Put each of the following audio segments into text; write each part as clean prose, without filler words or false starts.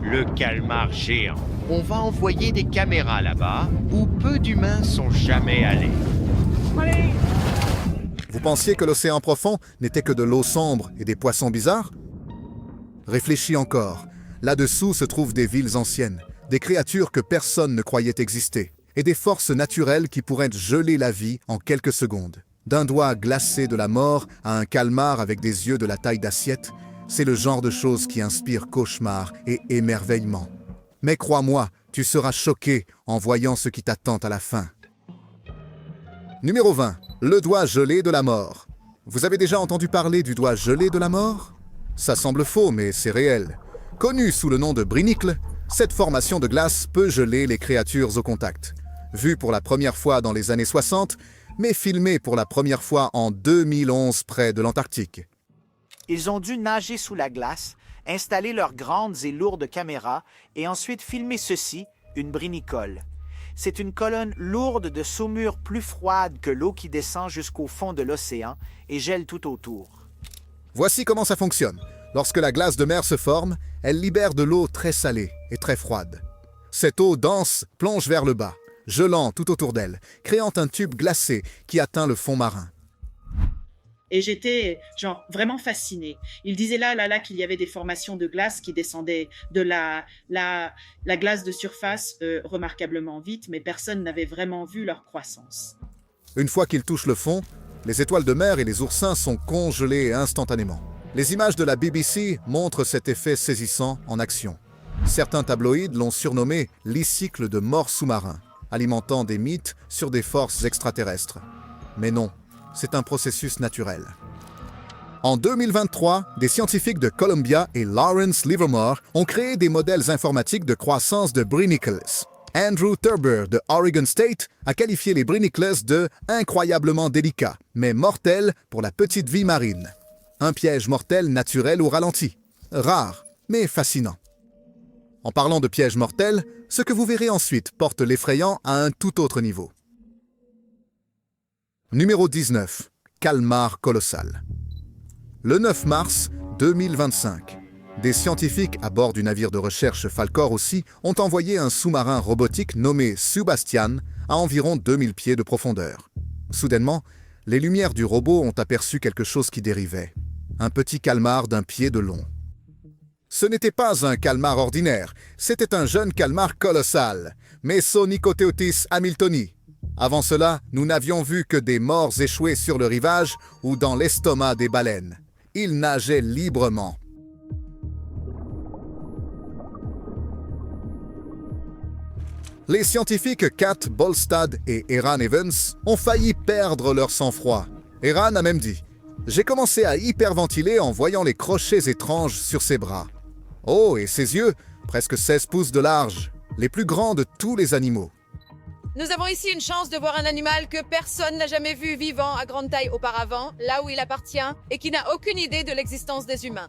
le calmar géant. On va envoyer des caméras là-bas où peu d'humains sont jamais allés. Vous pensiez que l'océan profond n'était que de l'eau sombre et des poissons bizarres? Réfléchis encore. Là-dessous se trouvent des villes anciennes, des créatures que personne ne croyait exister, et des forces naturelles qui pourraient geler la vie en quelques secondes. D'un doigt glacé de la mort à un calmar avec des yeux de la taille d'assiette, c'est le genre de choses qui inspire cauchemar et émerveillement. Mais crois-moi, tu seras choqué en voyant ce qui t'attend à la fin. Numéro 20. Le doigt gelé de la mort. Vous avez déjà entendu parler du doigt gelé de la mort? Ça semble faux, mais c'est réel. Connue sous le nom de brinicle, cette formation de glace peut geler les créatures au contact. Vue pour la première fois dans les années 60, mais filmée pour la première fois en 2011 près de l'Antarctique. Ils ont dû nager sous la glace, installer leurs grandes et lourdes caméras et ensuite filmer ceci, une brinicole. C'est une colonne lourde de saumure plus froide que l'eau qui descend jusqu'au fond de l'océan et gèle tout autour. Voici comment ça fonctionne. Lorsque la glace de mer se forme, elle libère de l'eau très salée et très froide. Cette eau dense plonge vers le bas, gelant tout autour d'elle, créant un tube glacé qui atteint le fond marin. Et j'étais vraiment fascinée. Il disait là qu'il y avait des formations de glace qui descendaient de la glace de surface remarquablement vite, mais personne n'avait vraiment vu leur croissance. Une fois qu'ils touchent le fond, les étoiles de mer et les oursins sont congelés instantanément. Les images de la BBC montrent cet effet saisissant en action. Certains tabloïds l'ont surnommé « l'e-cycle de mort sous-marin », alimentant des mythes sur des forces extraterrestres. Mais non, c'est un processus naturel. En 2023, des scientifiques de Columbia et Lawrence Livermore ont créé des modèles informatiques de croissance de brinicles. Andrew Turber de Oregon State a qualifié les brinicles de « incroyablement délicats, mais mortels pour la petite vie marine ». Un piège mortel naturel au ralenti. Rare, mais fascinant. En parlant de pièges mortels, ce que vous verrez ensuite porte l'effrayant à un tout autre niveau. Numéro 19. Calmar colossal. Le 9 mars 2025, des scientifiques à bord du navire de recherche Falkor aussi ont envoyé un sous-marin robotique nommé Sebastian à environ 2000 pieds de profondeur. Soudainement, les lumières du robot ont aperçu quelque chose qui dérivait. Un petit calmar d'un pied de long. Ce n'était pas un calmar ordinaire, c'était un jeune calmar colossal, Mesonicoteotis hamiltoni. Avant cela, nous n'avions vu que des morts échoués sur le rivage ou dans l'estomac des baleines. Il nageait librement. Les scientifiques Kat Bolstad et Eran Evans ont failli perdre leur sang-froid. Eran a même dit « J'ai commencé à hyperventiler en voyant les crochets étranges sur ses bras. Oh, et ses yeux, presque 16 pouces de large, les plus grands de tous les animaux. » Nous avons ici une chance de voir un animal que personne n'a jamais vu vivant à grande taille auparavant, là où il appartient, et qui n'a aucune idée de l'existence des humains.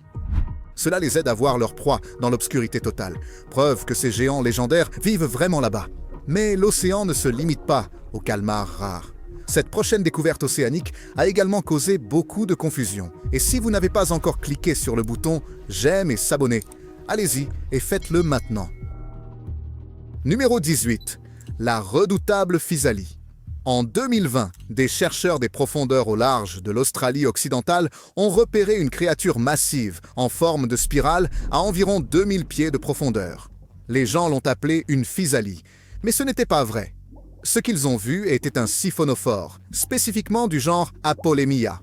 Cela les aide à voir leur proie dans l'obscurité totale, preuve que ces géants légendaires vivent vraiment là-bas. Mais l'océan ne se limite pas aux calmars rares. Cette prochaine découverte océanique a également causé beaucoup de confusion. Et si vous n'avez pas encore cliqué sur le bouton « J'aime » et « S'abonner », allez-y et faites-le maintenant. Numéro 18. La redoutable physalie. En 2020, des chercheurs des profondeurs au large de l'Australie occidentale ont repéré une créature massive en forme de spirale à environ 2000 pieds de profondeur. Les gens l'ont appelée une physalie, mais ce n'était pas vrai. Ce qu'ils ont vu était un siphonophore, spécifiquement du genre Apolemia.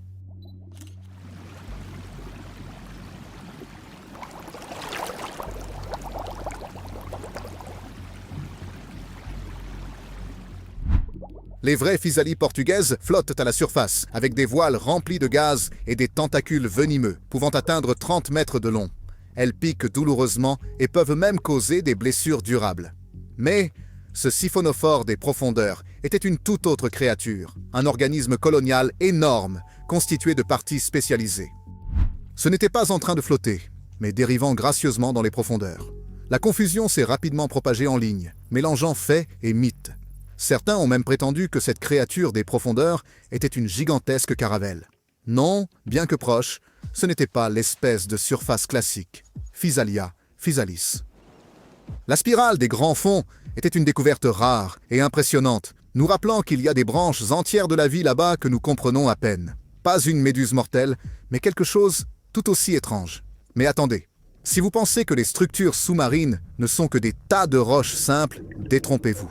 Les vraies physalies portugaises flottent à la surface, avec des voiles remplies de gaz et des tentacules venimeux, pouvant atteindre 30 mètres de long. Elles piquent douloureusement et peuvent même causer des blessures durables. Mais ce siphonophore des profondeurs était une toute autre créature, un organisme colonial énorme, constitué de parties spécialisées. Ce n'était pas en train de flotter, mais dérivant gracieusement dans les profondeurs. La confusion s'est rapidement propagée en ligne, mélangeant faits et mythes. Certains ont même prétendu que cette créature des profondeurs était une gigantesque caravelle. Non, bien que proche, ce n'était pas l'espèce de surface classique, Physalia physalis. La spirale des grands fonds était une découverte rare et impressionnante, nous rappelant qu'il y a des branches entières de la vie là-bas que nous comprenons à peine. Pas une méduse mortelle, mais quelque chose tout aussi étrange. Mais attendez, si vous pensez que les structures sous-marines ne sont que des tas de roches simples, détrompez-vous.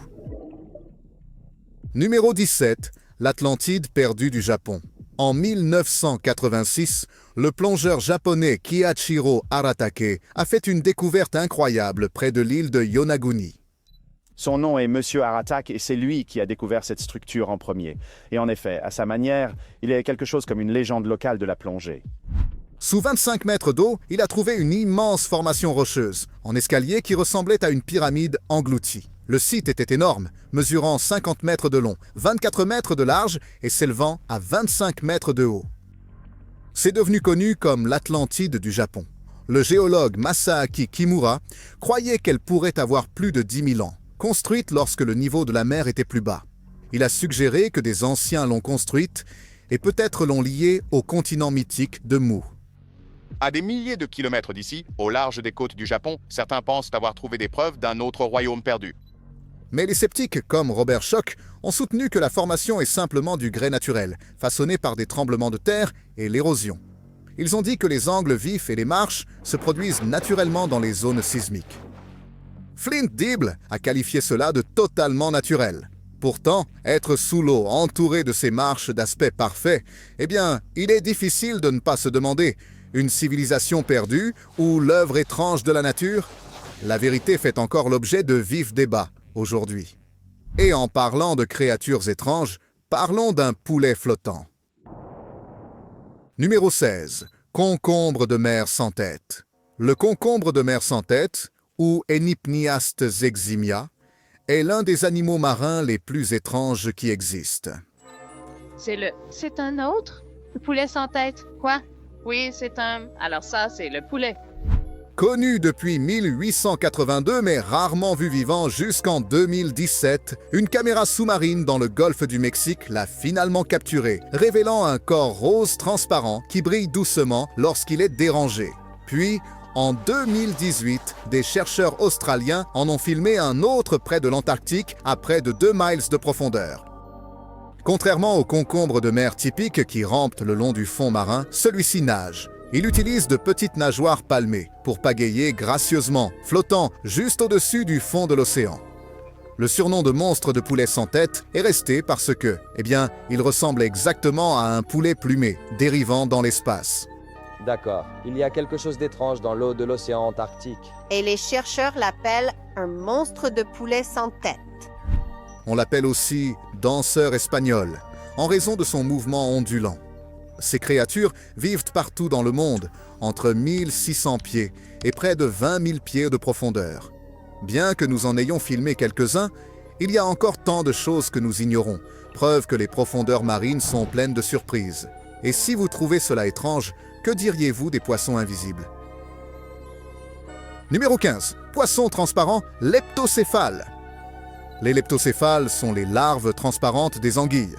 Numéro 17, l'Atlantide perdue du Japon. En 1986, le plongeur japonais Kiyachiro Aratake a fait une découverte incroyable près de l'île de Yonaguni. Son nom est Monsieur Aratake et c'est lui qui a découvert cette structure en premier. Et en effet, à sa manière, il est quelque chose comme une légende locale de la plongée. Sous 25 mètres d'eau, il a trouvé une immense formation rocheuse, en escalier qui ressemblait à une pyramide engloutie. Le site était énorme, mesurant 50 mètres de long, 24 mètres de large et s'élevant à 25 mètres de haut. C'est devenu connu comme l'Atlantide du Japon. Le géologue Masaaki Kimura croyait qu'elle pourrait avoir plus de 10 000 ans, construite lorsque le niveau de la mer était plus bas. Il a suggéré que des anciens l'ont construite et peut-être l'ont liée au continent mythique de Mu. À des milliers de kilomètres d'ici, au large des côtes du Japon, certains pensent avoir trouvé des preuves d'un autre royaume perdu. Mais les sceptiques, comme Robert Schoch, ont soutenu que la formation est simplement du grès naturel, façonné par des tremblements de terre et l'érosion. Ils ont dit que les angles vifs et les marches se produisent naturellement dans les zones sismiques. Flint Dibble a qualifié cela de totalement naturel. Pourtant, être sous l'eau, entouré de ces marches d'aspect parfait, eh bien, il est difficile de ne pas se demander, une civilisation perdue ou l'œuvre étrange de la nature? La vérité fait encore l'objet de vifs débats aujourd'hui. Et en parlant de créatures étranges, parlons d'un poulet flottant. Numéro 16. Concombre de mer sans tête. Le concombre de mer sans tête, ou Enypniaste zeximia, est l'un des animaux marins les plus étranges qui existent. C'est un autre? Le poulet sans tête. Quoi? Oui, c'est un... Alors ça, c'est le poulet. Connu depuis 1882 mais rarement vu vivant jusqu'en 2017, une caméra sous-marine dans le golfe du Mexique l'a finalement capturé, révélant un corps rose transparent qui brille doucement lorsqu'il est dérangé. Puis, en 2018, des chercheurs australiens en ont filmé un autre près de l'Antarctique à près de 2 miles de profondeur. Contrairement au concombre de mer typique qui rampe le long du fond marin, celui-ci nage. Il utilise de petites nageoires palmées pour pagayer gracieusement, flottant juste au-dessus du fond de l'océan. Le surnom de monstre de poulet sans tête est resté parce que, il ressemble exactement à un poulet plumé, dérivant dans l'espace. D'accord, il y a quelque chose d'étrange dans l'eau de l'océan Antarctique. Et les chercheurs l'appellent un monstre de poulet sans tête. On l'appelle aussi danseur espagnol, en raison de son mouvement ondulant. Ces créatures vivent partout dans le monde, entre 1600 pieds et près de 20 000 pieds de profondeur. Bien que nous en ayons filmé quelques-uns, il y a encore tant de choses que nous ignorons, preuve que les profondeurs marines sont pleines de surprises. Et si vous trouvez cela étrange, que diriez-vous des poissons invisibles? Numéro 15. Poisson transparent leptocéphale. Les leptocéphales sont les larves transparentes des anguilles.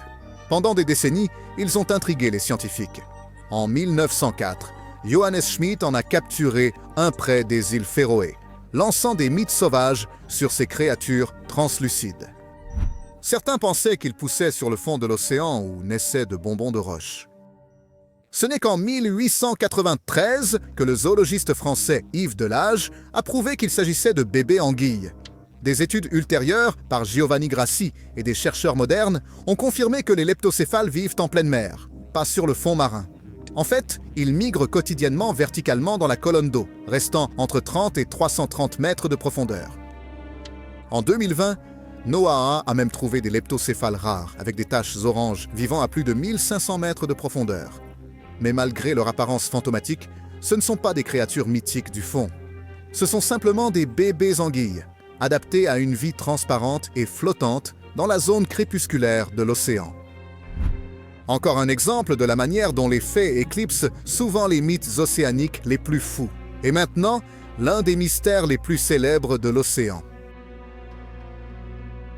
Pendant des décennies, ils ont intrigué les scientifiques. En 1904, Johannes Schmidt en a capturé un près des îles Féroé, lançant des mythes sauvages sur ces créatures translucides. Certains pensaient qu'ils poussaient sur le fond de l'océan ou naissaient de bonbons de roche. Ce n'est qu'en 1893 que le zoologiste français Yves Delage a prouvé qu'il s'agissait de bébés anguilles. Des études ultérieures, par Giovanni Grassi et des chercheurs modernes, ont confirmé que les leptocéphales vivent en pleine mer, pas sur le fond marin. En fait, ils migrent quotidiennement verticalement dans la colonne d'eau, restant entre 30 et 330 mètres de profondeur. En 2020, NOAA a même trouvé des leptocéphales rares, avec des taches oranges, vivant à plus de 1500 mètres de profondeur. Mais malgré leur apparence fantomatique, ce ne sont pas des créatures mythiques du fond. Ce sont simplement des bébés anguilles, adaptés à une vie transparente et flottante dans la zone crépusculaire de l'océan. Encore un exemple de la manière dont les faits éclipsent souvent les mythes océaniques les plus fous. Et maintenant, l'un des mystères les plus célèbres de l'océan.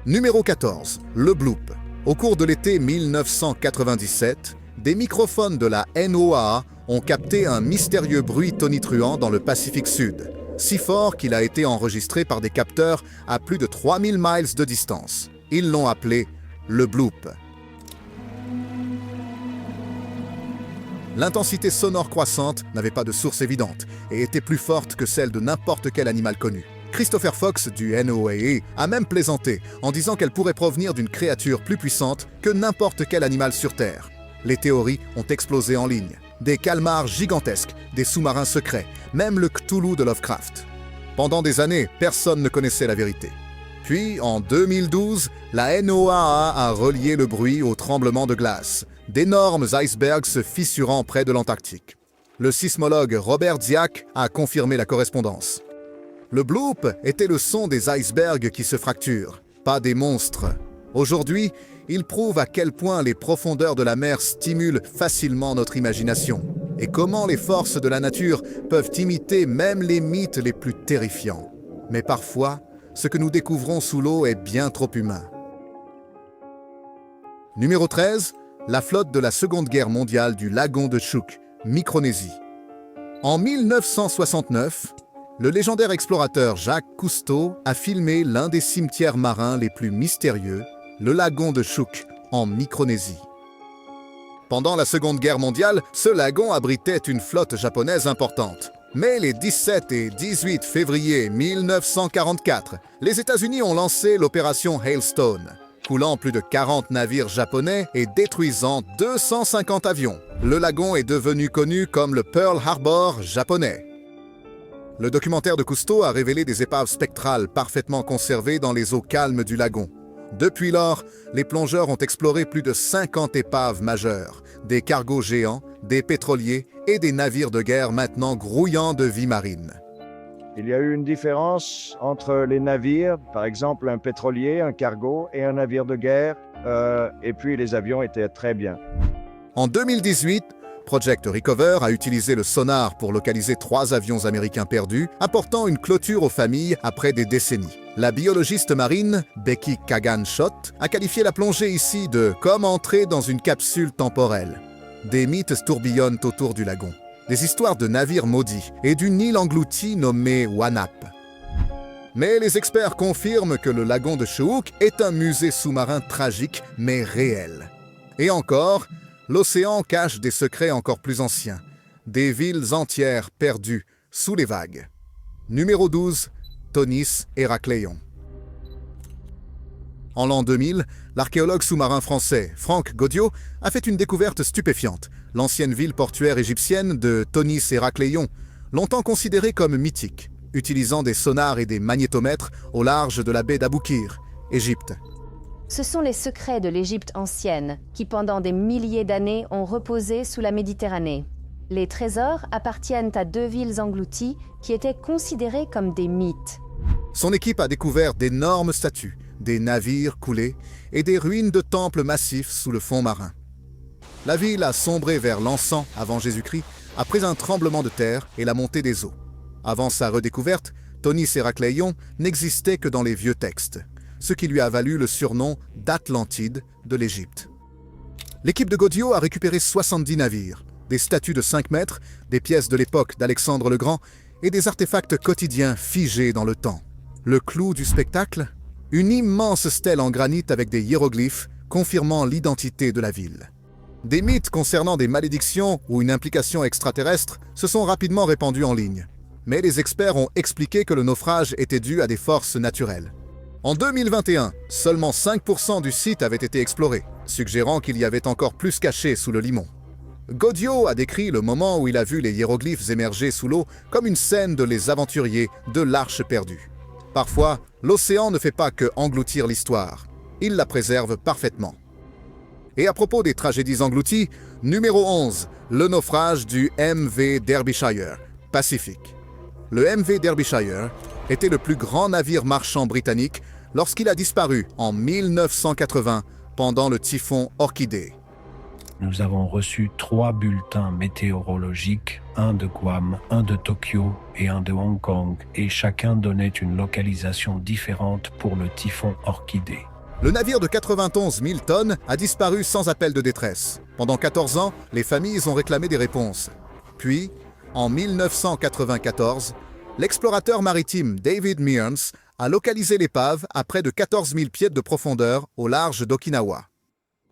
Numéro 14. Le bloop. Au cours de l'été 1997, des microphones de la NOAA ont capté un mystérieux bruit tonitruant dans le Pacifique Sud, si fort qu'il a été enregistré par des capteurs à plus de 3000 miles de distance. Ils l'ont appelé le bloop. L'intensité sonore croissante n'avait pas de source évidente et était plus forte que celle de n'importe quel animal connu. Christopher Fox du NOAA a même plaisanté en disant qu'elle pourrait provenir d'une créature plus puissante que n'importe quel animal sur Terre. Les théories ont explosé en ligne. Des calmars gigantesques, des sous-marins secrets, même le Cthulhu de Lovecraft. Pendant des années, personne ne connaissait la vérité. Puis, en 2012, la NOAA a relié le bruit au tremblement de glace, d'énormes icebergs se fissurant près de l'Antarctique. Le sismologue Robert Dziak a confirmé la correspondance. Le bloop était le son des icebergs qui se fracturent, pas des monstres. Aujourd'hui, il prouve à quel point les profondeurs de la mer stimulent facilement notre imagination et comment les forces de la nature peuvent imiter même les mythes les plus terrifiants. Mais parfois, ce que nous découvrons sous l'eau est bien trop humain. Numéro 13, la flotte de la Seconde Guerre mondiale du lagon de Chuuk, Micronésie. En 1969, le légendaire explorateur Jacques Cousteau a filmé l'un des cimetières marins les plus mystérieux, le lagon de Chuuk, en Micronésie. Pendant la Seconde Guerre mondiale, ce lagon abritait une flotte japonaise importante. Mais les 17 et 18 février 1944, les États-Unis ont lancé l'opération Hailstone, coulant plus de 40 navires japonais et détruisant 250 avions. Le lagon est devenu connu comme le Pearl Harbor japonais. Le documentaire de Cousteau a révélé des épaves spectrales parfaitement conservées dans les eaux calmes du lagon. Depuis lors, les plongeurs ont exploré plus de 50 épaves majeures, des cargos géants, des pétroliers et des navires de guerre maintenant grouillants de vie marine. Il y a eu une différence entre les navires, par exemple un pétrolier, un cargo et un navire de guerre, et puis les avions étaient très bien. En 2018, Project Recover a utilisé le sonar pour localiser 3 avions américains perdus, apportant une clôture aux familles après des décennies. La biologiste marine Becky Kagan-Schott a qualifié la plongée ici de « comme entrer dans une capsule temporelle ». Des mythes tourbillonnent autour du lagon. Des histoires de navires maudits et d'une île engloutie nommée Wanap. Mais les experts confirment que le lagon de Chuuk est un musée sous-marin tragique mais réel. Et encore, l'océan cache des secrets encore plus anciens, des villes entières perdues sous les vagues. Numéro 12, Tonis Héracléon. En l'an 2000, l'archéologue sous-marin français Franck Godiot a fait une découverte stupéfiante, l'ancienne ville portuaire égyptienne de Tonis Héracléon, longtemps considérée comme mythique, utilisant des sonars et des magnétomètres au large de la baie d'Aboukir, Égypte. Ce sont les secrets de l'Égypte ancienne qui, pendant des milliers d'années, ont reposé sous la Méditerranée. Les trésors appartiennent à 2 villes englouties qui étaient considérées comme des mythes. Son équipe a découvert d'énormes statues, des navires coulés et des ruines de temples massifs sous le fond marin. La ville a sombré vers l'encens avant Jésus-Christ après un tremblement de terre et la montée des eaux. Avant sa redécouverte, Tonis Héracléon n'existait que dans les vieux textes, ce qui lui a valu le surnom d'Atlantide de l'Égypte. L'équipe de Godiot a récupéré 70 navires, des statues de 5 mètres, des pièces de l'époque d'Alexandre le Grand et des artefacts quotidiens figés dans le temps. Le clou du spectacle ? Une immense stèle en granit avec des hiéroglyphes confirmant l'identité de la ville. Des mythes concernant des malédictions ou une implication extraterrestre se sont rapidement répandus en ligne. Mais les experts ont expliqué que le naufrage était dû à des forces naturelles. En 2021, seulement 5% du site avait été exploré, suggérant qu'il y avait encore plus caché sous le limon. Godiot a décrit le moment où il a vu les hiéroglyphes émerger sous l'eau comme une scène de Les Aventuriers de l'Arche perdue. Parfois, l'océan ne fait pas que engloutir l'histoire, il la préserve parfaitement. Et à propos des tragédies englouties, numéro 11, le naufrage du MV Derbyshire, Pacifique. Le MV Derbyshire était le plus grand navire marchand britannique lorsqu'il a disparu en 1980 pendant le typhon Orchidée. Nous avons reçu 3 bulletins météorologiques, un de Guam, un de Tokyo et un de Hong Kong, et chacun donnait une localisation différente pour le typhon Orchidée. Le navire de 91 000 tonnes a disparu sans appel de détresse. Pendant 14 ans, les familles ont réclamé des réponses. Puis, en 1994, L'explorateur maritime David Mearns a localisé l'épave à près de 14 000 pieds de profondeur au large d'Okinawa.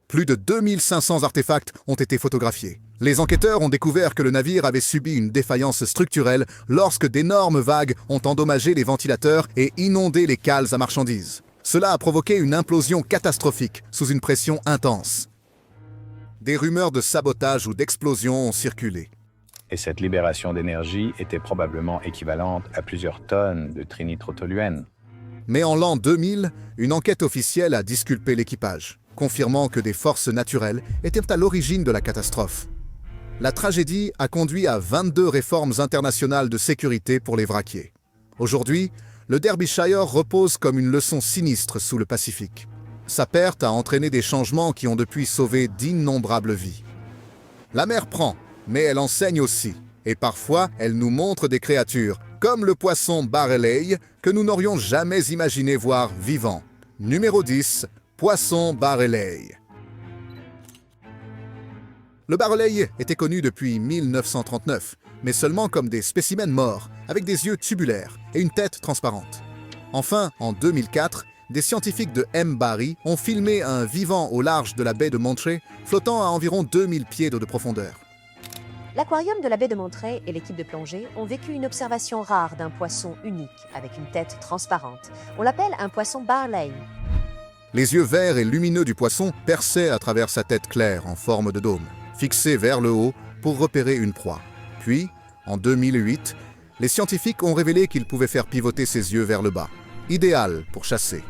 Plus de 2500 artefacts ont été photographiés. Les enquêteurs ont découvert que le navire avait subi une défaillance structurelle lorsque d'énormes vagues ont endommagé les ventilateurs et inondé les cales à marchandises. Cela a provoqué une implosion catastrophique sous une pression intense. Des rumeurs de sabotage ou d'explosion ont circulé. Et cette libération d'énergie était probablement équivalente à plusieurs tonnes de trinitrotoluène. Mais en l'an 2000, une enquête officielle a disculpé l'équipage, confirmant que des forces naturelles étaient à l'origine de la catastrophe. La tragédie a conduit à 22 réformes internationales de sécurité pour les vraquiers. Aujourd'hui, le Derbyshire repose comme une leçon sinistre sous le Pacifique. Sa perte a entraîné des changements qui ont depuis sauvé d'innombrables vies. La mer prend, mais elle enseigne aussi. Et parfois, elle nous montre des créatures, comme le poisson barreley, que nous n'aurions jamais imaginé voir vivant. Numéro 10, poisson barreley. Le barreley était connu depuis 1939, mais seulement comme des spécimens morts, avec des yeux tubulaires et une tête transparente. Enfin, en 2004, des scientifiques de Mbari ont filmé un vivant au large de la baie de Monterey, flottant à environ 2000 pieds d'eau de profondeur. L'aquarium de la baie de Monterey et l'équipe de plongée ont vécu une observation rare d'un poisson unique, avec une tête transparente. On l'appelle un poisson barley. Les yeux verts et lumineux du poisson perçaient à travers sa tête claire en forme de dôme, fixée vers le haut pour repérer une proie. Puis, en 2008, les scientifiques ont révélé qu'ils pouvaient faire pivoter ses yeux vers le bas, idéal pour chasser.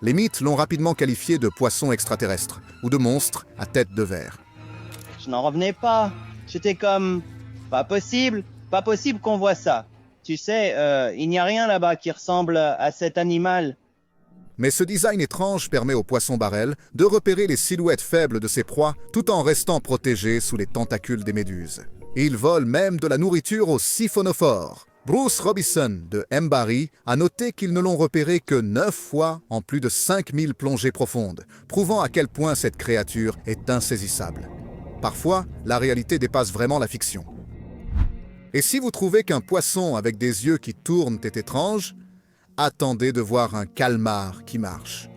Les mythes l'ont rapidement qualifié de poisson extraterrestre ou de monstre à tête de verre. Je n'en revenais pas. J'étais comme, pas possible qu'on voit ça. Tu sais, il n'y a rien là-bas qui ressemble à cet animal. Mais ce design étrange permet au poisson barrel de repérer les silhouettes faibles de ses proies tout en restant protégé sous les tentacules des méduses. Il vole même de la nourriture aux siphonophores. Bruce Robinson de Mbari a noté qu'ils ne l'ont repéré que 9 fois en plus de 5000 plongées profondes, prouvant à quel point cette créature est insaisissable. Parfois, la réalité dépasse vraiment la fiction. Et si vous trouvez qu'un poisson avec des yeux qui tournent est étrange, attendez de voir un calmar qui marche.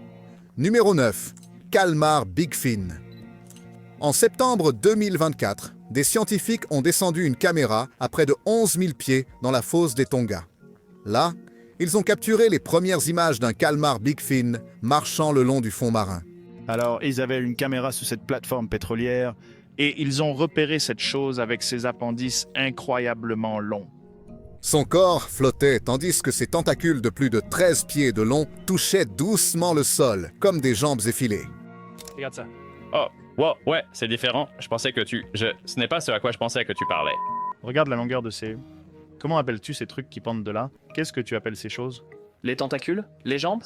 Numéro 9. Calmar Big Fin. En septembre 2024, des scientifiques ont descendu une caméra à près de 11 000 pieds dans la fosse des Tonga. Là, ils ont capturé les premières images d'un calmar Big Fin marchant le long du fond marin. Alors, ils avaient une caméra sur cette plateforme pétrolière et ils ont repéré cette chose avec ses appendices incroyablement longs. Son corps flottait tandis que ses tentacules de plus de 13 pieds de long touchaient doucement le sol, comme des jambes effilées. Regarde ça. Oh, wow, ouais, c'est différent. Je pensais que ce n'est pas ce à quoi je pensais que tu parlais. Regarde la longueur de ces... Comment appelles-tu ces trucs qui pendent de là? Qu'est-ce que tu appelles ces choses? Les tentacules? Les jambes?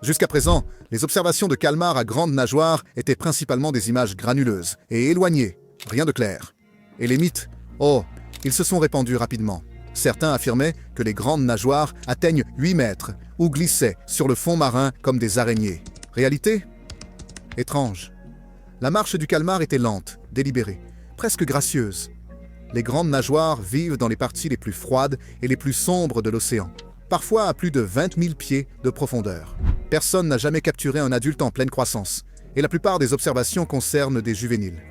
Jusqu'à présent, les observations de calmars à grandes nageoires étaient principalement des images granuleuses et éloignées, rien de clair. Et les mythes? Oh, ils se sont répandus rapidement. Certains affirmaient que les grandes nageoires atteignent 8 mètres ou glissaient sur le fond marin comme des araignées. Réalité? Étrange. La marche du calmar était lente, délibérée, presque gracieuse. Les grandes nageoires vivent dans les parties les plus froides et les plus sombres de l'océan, parfois à plus de 20 000 pieds de profondeur. Personne n'a jamais capturé un adulte en pleine croissance, et la plupart des observations concernent des juvéniles.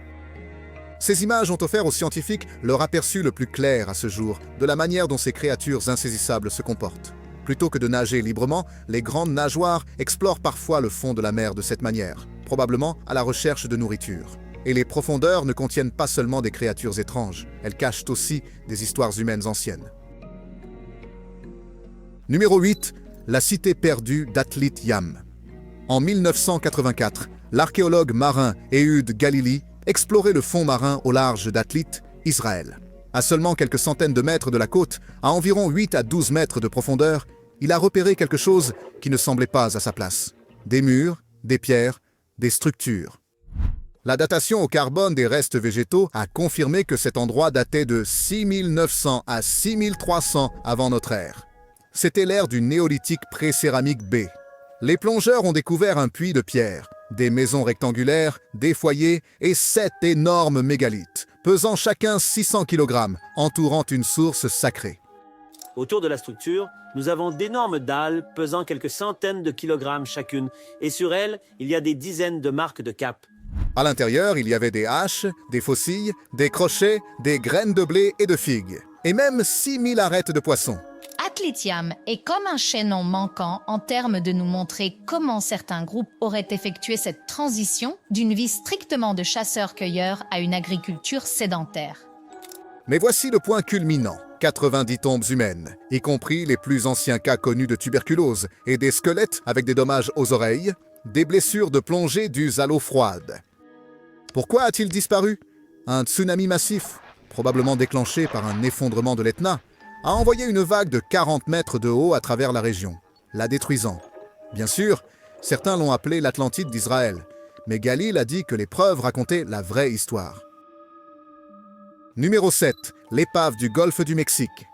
Ces images ont offert aux scientifiques leur aperçu le plus clair à ce jour de la manière dont ces créatures insaisissables se comportent. Plutôt que de nager librement, les grandes nageoires explorent parfois le fond de la mer de cette manière, probablement à la recherche de nourriture. Et les profondeurs ne contiennent pas seulement des créatures étranges, elles cachent aussi des histoires humaines anciennes. Numéro 8. La cité perdue d'Atlit Yam. En 1984, l'archéologue marin Ehud Galili explorait le fond marin au large d'Atlit, Israël. À seulement quelques centaines de mètres de la côte, à environ 8 à 12 mètres de profondeur, il a repéré quelque chose qui ne semblait pas à sa place. Des murs, des pierres, des structures. La datation au carbone des restes végétaux a confirmé que cet endroit datait de 6900 à 6300 avant notre ère. C'était l'ère du néolithique pré-céramique B. Les plongeurs ont découvert un puits de pierre, des maisons rectangulaires, des foyers et 7 énormes mégalithes, pesant chacun 600 kg, entourant une source sacrée. Autour de la structure, nous avons d'énormes dalles pesant quelques centaines de kilogrammes chacune, et sur elles, il y a des dizaines de marques de cap. À l'intérieur, il y avait des haches, des faucilles, des crochets, des graines de blé et de figues, et même 6000 arêtes de poissons. Athletiam est comme un chaînon manquant en termes de nous montrer comment certains groupes auraient effectué cette transition d'une vie strictement de chasseurs-cueilleurs à une agriculture sédentaire. Mais voici le point culminant. 90 tombes humaines, y compris les plus anciens cas connus de tuberculose, et des squelettes avec des dommages aux oreilles, des blessures de plongée dues à l'eau froide. Pourquoi a-t-il disparu? Un tsunami massif, probablement déclenché par un effondrement de l'Etna, a envoyé une vague de 40 mètres de haut à travers la région, la détruisant. Bien sûr, certains l'ont appelé l'Atlantide d'Israël, mais Galil a dit que les preuves racontaient la vraie histoire. Numéro 7, l'épave du golfe du Mexique.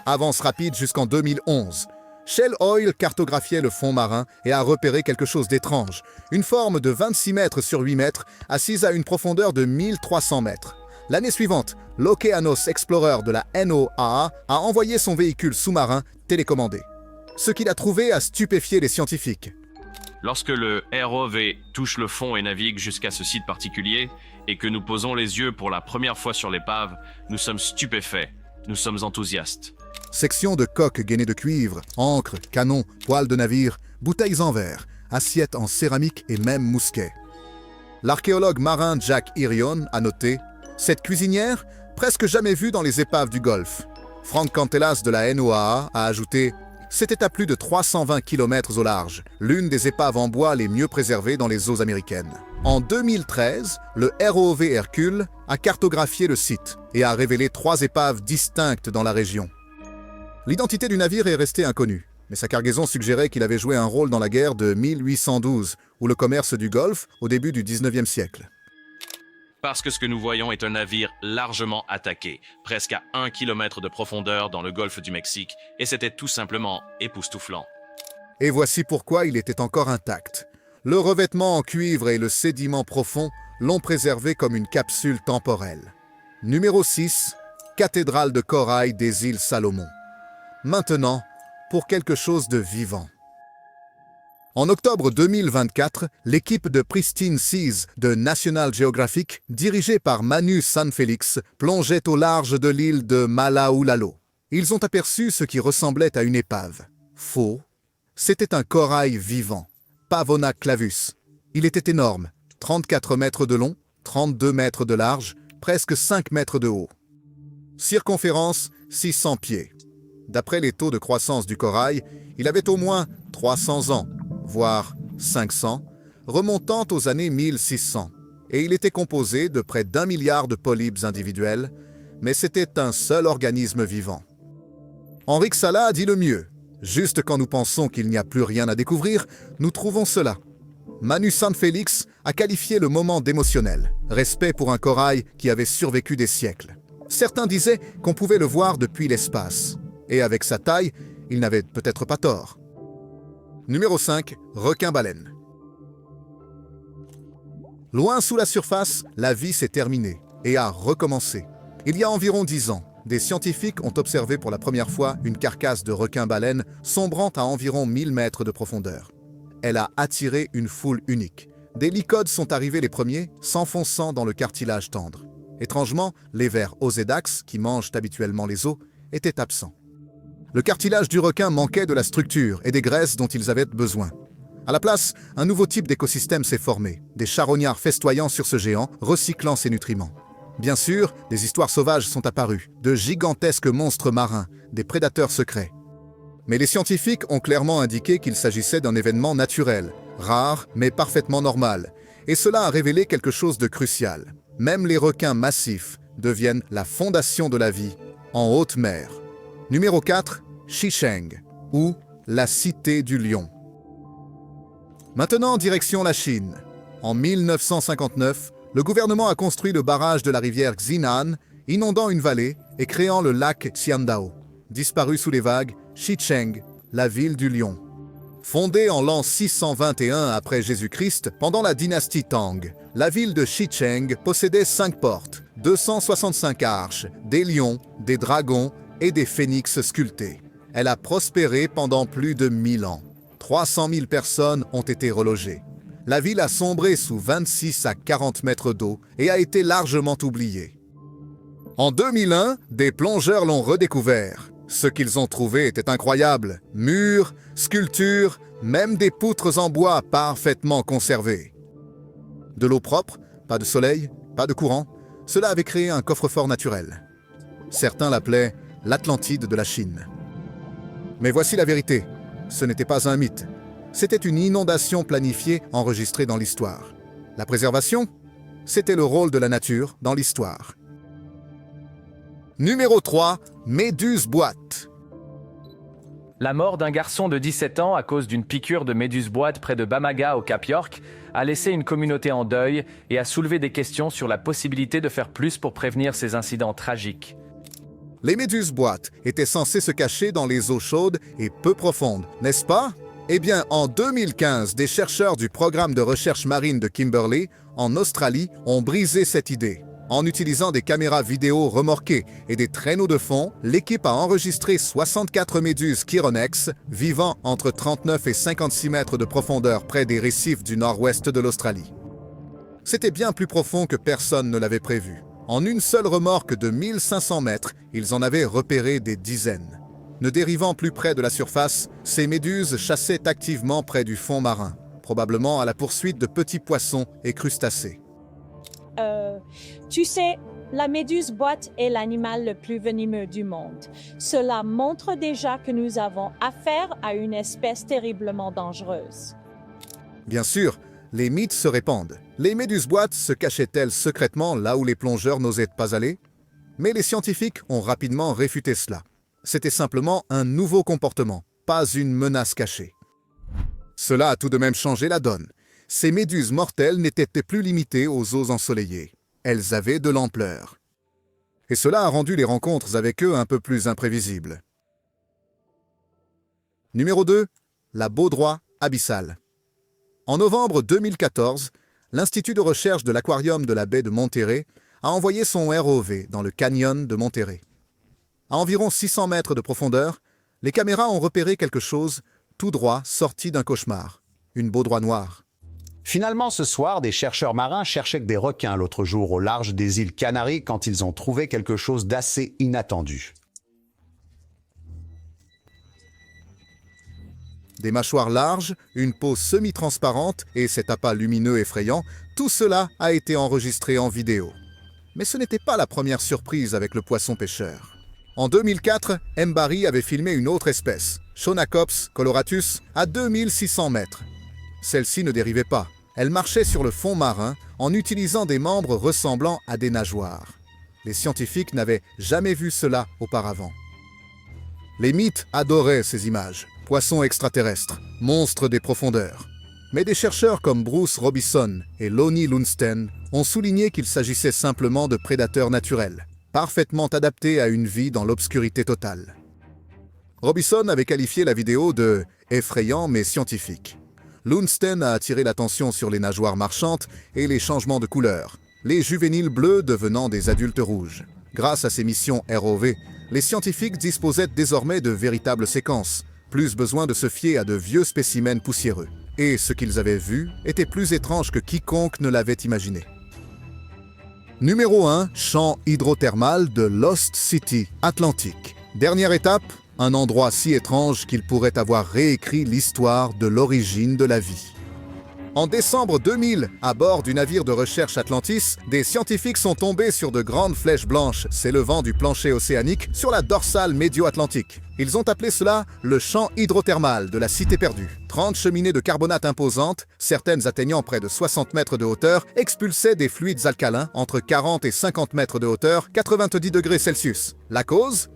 Avance rapide jusqu'en 2011. Shell Oil cartographiait le fond marin et a repéré quelque chose d'étrange. Une forme de 26 mètres sur 8 mètres, assise à une profondeur de 1300 mètres. L'année suivante, l'Okeanos Explorer de la NOAA a envoyé son véhicule sous-marin télécommandé. Ce qu'il a trouvé a stupéfié les scientifiques. Lorsque le ROV touche le fond et navigue jusqu'à ce site particulier, et que nous posons les yeux pour la première fois sur l'épave, nous sommes stupéfaits, nous sommes enthousiastes. Section de coques gainées de cuivre, encre, canons, poils de navire, bouteilles en verre, assiettes en céramique et même mousquets. L'archéologue marin Jack Irion a noté « Cette cuisinière, presque jamais vue dans les épaves du Golfe ». Frank Cantelas de la NOAA a ajouté « C'était à plus de 320 km au large, l'une des épaves en bois les mieux préservées dans les eaux américaines ». En 2013, le ROV Hercule a cartographié le site et a révélé 3 épaves distinctes dans la région. L'identité du navire est restée inconnue, mais sa cargaison suggérait qu'il avait joué un rôle dans la guerre de 1812 ou le commerce du Golfe au début du 19e siècle. Parce que ce que nous voyons est un navire largement attaqué, presque à 1 km de profondeur dans le golfe du Mexique, et c'était tout simplement époustouflant. Et voici pourquoi il était encore intact. Le revêtement en cuivre et le sédiment profond l'ont préservé comme une capsule temporelle. Numéro 6, cathédrale de corail des îles Salomon. Maintenant, pour quelque chose de vivant. En octobre 2024, l'équipe de Pristine Seas de National Geographic, dirigée par Manu Sanfélix, plongeait au large de l'île de Malaulalo. Ils ont aperçu ce qui ressemblait à une épave. Faux. C'était un corail vivant, Pavona clavus. Il était énorme, 34 mètres de long, 32 mètres de large, presque 5 mètres de haut. Circonférence, 600 pieds. D'après les taux de croissance du corail, il avait au moins 300 ans, voire 500, remontant aux années 1600. Et il était composé de près d'1 milliard de polypes individuels, mais c'était un seul organisme vivant. Henrik Sala a dit le mieux. Juste quand nous pensons qu'il n'y a plus rien à découvrir, nous trouvons cela. Manu Sanfélix a qualifié le moment d'émotionnel, respect pour un corail qui avait survécu des siècles. Certains disaient qu'on pouvait le voir depuis l'espace, et avec sa taille, il n'avait peut-être pas tort. Numéro 5, requin-baleine. Loin sous la surface, la vie s'est terminée et a recommencé. Il y a environ 10 ans, des scientifiques ont observé pour la première fois une carcasse de requin-baleine sombrant à environ 1000 mètres de profondeur. Elle a attiré une foule unique. Des lycodes sont arrivés les premiers, s'enfonçant dans le cartilage tendre. Étrangement, les vers Osedax, qui mangent habituellement les os, étaient absents. Le cartilage du requin manquait de la structure et des graisses dont ils avaient besoin. À la place, un nouveau type d'écosystème s'est formé, des charognards festoyant sur ce géant, recyclant ses nutriments. Bien sûr, des histoires sauvages sont apparues, de gigantesques monstres marins, des prédateurs secrets. Mais les scientifiques ont clairement indiqué qu'il s'agissait d'un événement naturel, rare mais parfaitement normal, et cela a révélé quelque chose de crucial. Même les requins massifs deviennent la fondation de la vie en haute mer. Numéro 4, Xicheng, ou la cité du lion. Maintenant, direction la Chine. En 1959, le gouvernement a construit le barrage de la rivière Xinan, inondant une vallée et créant le lac Qiandao. Disparu sous les vagues, Xicheng, la ville du lion. Fondée en l'an 621 après Jésus-Christ, pendant la dynastie Tang, la ville de Xicheng possédait 5 portes, 265 arches, des lions, des dragons et des phénix sculptés. Elle a prospéré pendant plus de 1000 ans. 300 000 personnes ont été relogées. La ville a sombré sous 26 à 40 mètres d'eau et a été largement oubliée. En 2001, des plongeurs l'ont redécouvert. Ce qu'ils ont trouvé était incroyable. Murs, sculptures, même des poutres en bois parfaitement conservées. De l'eau propre, pas de soleil, pas de courant, cela avait créé un coffre-fort naturel. Certains l'appelaient l'Atlantide de la Chine. Mais voici la vérité, ce n'était pas un mythe. C'était une inondation planifiée enregistrée dans l'histoire. La préservation, c'était le rôle de la nature dans l'histoire. Numéro 3, Méduse boîte. La mort d'un garçon de 17 ans à cause d'une piqûre de méduse boîte près de Bamaga au Cap York a laissé une communauté en deuil et a soulevé des questions sur la possibilité de faire plus pour prévenir ces incidents tragiques. Les méduses boîtes étaient censées se cacher dans les eaux chaudes et peu profondes, n'est-ce pas? Eh bien, en 2015, des chercheurs du programme de recherche marine de Kimberley, en Australie, ont brisé cette idée. En utilisant des caméras vidéo remorquées et des traîneaux de fond, l'équipe a enregistré 64 méduses Chironex vivant entre 39 et 56 mètres de profondeur près des récifs du nord-ouest de l'Australie. C'était bien plus profond que personne ne l'avait prévu. En une seule remorque de 1500 mètres, ils en avaient repéré des dizaines. Ne dérivant plus près de la surface, ces méduses chassaient activement près du fond marin, probablement à la poursuite de petits poissons et crustacés. Tu sais, la méduse boîte est l'animal le plus venimeux du monde. Cela montre déjà que nous avons affaire à une espèce terriblement dangereuse. Bien sûr, les mythes se répandent. Les méduses boîtes se cachaient-elles secrètement là où les plongeurs n'osaient pas aller? Mais les scientifiques ont rapidement réfuté cela. C'était simplement un nouveau comportement, pas une menace cachée. Cela a tout de même changé la donne. Ces méduses mortelles n'étaient plus limitées aux eaux ensoleillées. Elles avaient de l'ampleur. Et cela a rendu les rencontres avec eux un peu plus imprévisibles. Numéro 2, la baudroie abyssale. En novembre 2014, l'Institut de recherche de l'aquarium de la baie de Monterey a envoyé son ROV dans le canyon de Monterey. À environ 600 mètres de profondeur, les caméras ont repéré quelque chose tout droit sorti d'un cauchemar, une baudroie noire. Finalement, ce soir, des chercheurs marins cherchaient des requins l'autre jour au large des îles Canaries quand ils ont trouvé quelque chose d'assez inattendu. Des mâchoires larges, une peau semi-transparente et cet appât lumineux effrayant, tout cela a été enregistré en vidéo. Mais ce n'était pas la première surprise avec le poisson pêcheur. En 2004, Mbari avait filmé une autre espèce, Shonacops coloratus, à 2600 mètres. Celle-ci ne dérivait pas. Elle marchait sur le fond marin en utilisant des membres ressemblant à des nageoires. Les scientifiques n'avaient jamais vu cela auparavant. Les mythes adoraient ces images, poissons extraterrestres, monstres des profondeurs. Mais des chercheurs comme Bruce Robison et Lonnie Lundsten ont souligné qu'il s'agissait simplement de prédateurs naturels, parfaitement adaptés à une vie dans l'obscurité totale. Robison avait qualifié la vidéo de « effrayant mais scientifique ». Lundsten a attiré l'attention sur les nageoires marchantes et les changements de couleur, les juvéniles bleus devenant des adultes rouges. Grâce à ces missions ROV, les scientifiques disposaient désormais de véritables séquences, plus besoin de se fier à de vieux spécimens poussiéreux. Et ce qu'ils avaient vu était plus étrange que quiconque ne l'avait imaginé. Numéro 1, champ hydrothermal de Lost City, Atlantique. Dernière étape, un endroit si étrange qu'il pourrait avoir réécrit l'histoire de l'origine de la vie. En décembre 2000, à bord du navire de recherche Atlantis, des scientifiques sont tombés sur de grandes flèches blanches s'élevant du plancher océanique sur la dorsale médio-atlantique. Ils ont appelé cela le champ hydrothermal de la Cité perdue. 30 cheminées de carbonate imposantes, certaines atteignant près de 60 mètres de hauteur, expulsaient des fluides alcalins entre 40 et 50 mètres de hauteur, 90 degrés Celsius. La cause ?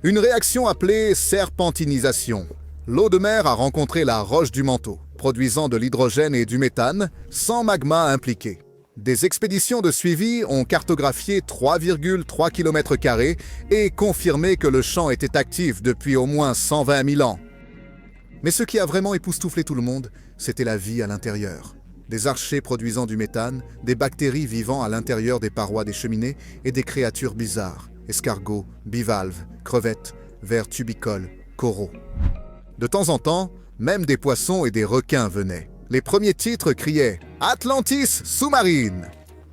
Une réaction appelée serpentinisation. L'eau de mer a rencontré la roche du manteau, produisant de l'hydrogène et du méthane, sans magma impliqué. Des expéditions de suivi ont cartographié 3,3 km² et confirmé que le champ était actif depuis au moins 120 000 ans. Mais ce qui a vraiment époustouflé tout le monde, c'était la vie à l'intérieur. Des archers produisant du méthane, des bactéries vivant à l'intérieur des parois des cheminées et des créatures bizarres, escargots, bivalves, crevettes, vers tubicoles, coraux. De temps en temps, même des poissons et des requins venaient. Les premiers titres criaient « Atlantis sous-marine !»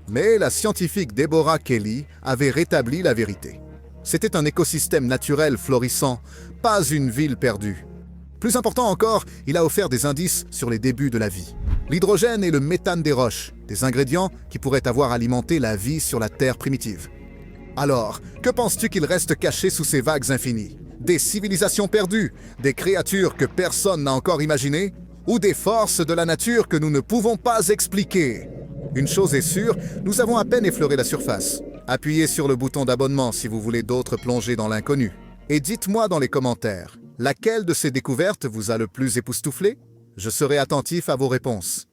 Mais la scientifique Deborah Kelly avait rétabli la vérité. C'était un écosystème naturel florissant, pas une ville perdue. Plus important encore, il a offert des indices sur les débuts de la vie. L'hydrogène et le méthane des roches, des ingrédients qui pourraient avoir alimenté la vie sur la Terre primitive. Alors, que penses-tu qu'il reste caché sous ces vagues infinies? Des civilisations perdues, des créatures que personne n'a encore imaginées, ou des forces de la nature que nous ne pouvons pas expliquer? Une chose est sûre, nous avons à peine effleuré la surface. Appuyez sur le bouton d'abonnement si vous voulez d'autres plongées dans l'inconnu. Et dites-moi dans les commentaires, laquelle de ces découvertes vous a le plus époustouflé? Je serai attentif à vos réponses.